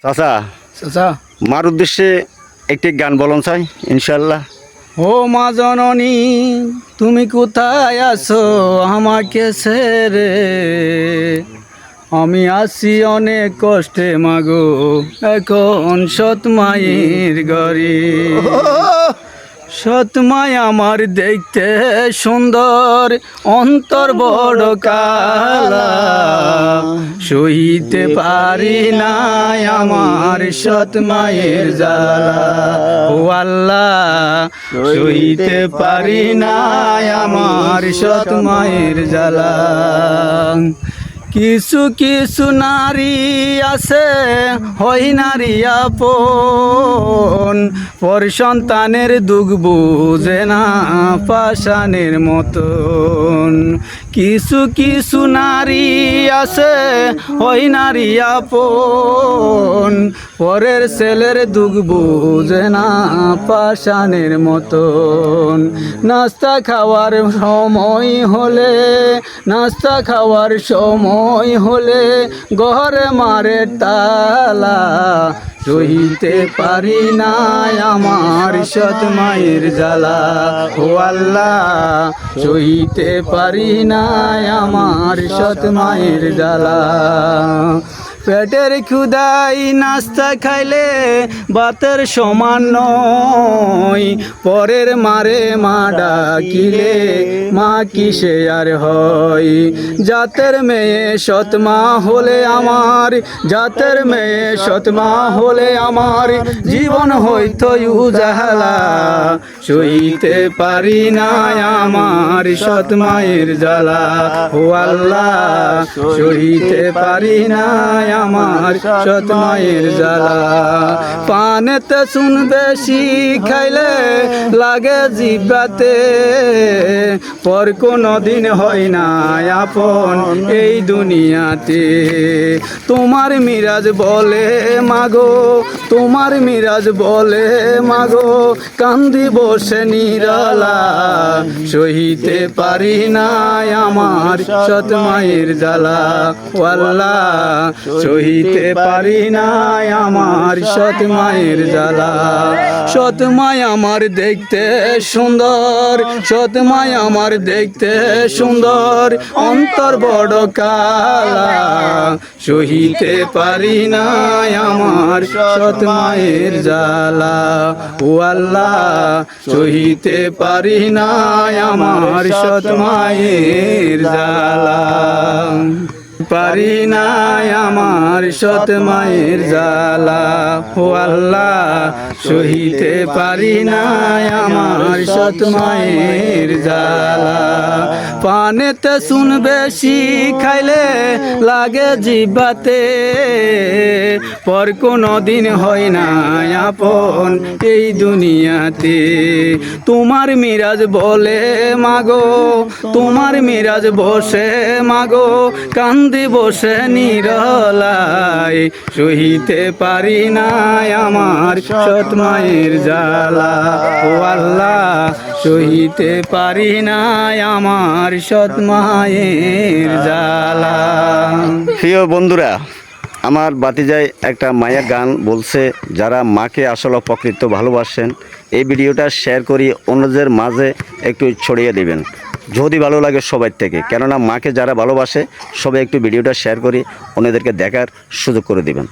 চাচা চাচা মার উদ্দেশ্যে একটি গান বলুন চাই ইনশাল্লাহ। ও মা জননী তুমি কোথায় আছো আমাকে ছেড়ে, আমি আছি অনেক কষ্টে মাগো এখন সৎ মায়ের ঘরে। সৎ মাই আমার দেখতে সুন্দর, অন্তর বড় কালা, সইতে পারি না আমার সৎ মায়ের জ্বালা। ও আল্লাহ সইতে পারি না আমার সৎ মায়ের জ্বালা। কিছু কিছু নারী আছে হই নারী আপন, পর সন্তানের দুঃখ বুঝে না পাষাণের মতন। কিছু কিছু নারী আছে হই নারী আপন, পরের ছেলের দুঃখ বুঝে না পাষাণের মতন। নাস্তা খাওয়ার সময় হলে, নাস্তা খাওয়ার সময় হলে ঘরে মারে তালা, সইতে পারি না আমার সৎ মায়ের জ্বালা। ও আল্লাহ সইতে পারি না আমার সৎ মায়ের জ্বালা। পেটের ক্ষুদাই নাস্তা খাইলে ভাতের সমান নয়, পরের মারে মা ডাকিলে মা কিসে আর হয়। জাতের মেয়ে সৎ মা হলে আমার, জাতের মেয়ে সৎ মা হলে আমার জীবন হইতো উজালা, সইতে পারি না আমার সৎ মায়ের জ্বালা। ও আল্লাহ সইতে পারি না আমার সৎ মায়ের জ্বালা। পানেতে চুন বেশি খাইলে লাগে জিব্বাতে, পর কোনো দিন হয় না আপন এই দুনিয়াতে। তোমার মিরাজ বলে মাগো, তোমার মিরাজ বলে মাগো, কান্দি বসে নিরালা, সহিতে পারি না আমার সৎ মায়ের জ্বালা। ও আল্লাহ সহিতে পারি না আমার সৎ মায়ের জ্বালা। সৎ মাই আমার দেখতে সুন্দর, সৎ মাই আমার দেখতে সুন্দর, অন্তর বড় কালা, সহিতে পারি না আমার সৎ মায়ের জ্বালা। ও আল্লাহ সহিতে পারি না আমার সৎ মায়ের জ্বালা। পারি না আমার সৎ মায়ের জ্বালা। ও আল্লাহ সহিতে পারি না আমার সৎ মায়ের জ্বালা। পানেতে চুন বেশি খাইলে লাগে জিব্বাতে, পর কোনো দিন হয় না আপন এই দুনিয়াতে। তোমার মিরাজ বলে মাগো, তোমার মিরাজ বসে মাগো, কান্দি বসে নিরলায়, সহিতে পারি না আমার সৎ মায়ের জ্বালা। ও আল্লাহ সহিতে পারি না আমার সৎ মায়ের জ্বালা। প্রিয় বন্ধুরা, আমার বাতিজায় একটা মায়ের গান বলছে, যারা মাকে আসলে প্রকৃত ভালোবাসেন এই ভিডিওটা শেয়ার করি অন্যদের মাঝে একটু ছড়িয়ে দেবেন যদি ভালো লাগে সবার থেকে। কেননা মাকে যারা ভালোবাসে সবাই একটু ভিডিওটা শেয়ার করি অন্যদেরকে দেখার সুযোগ করে দেবেন।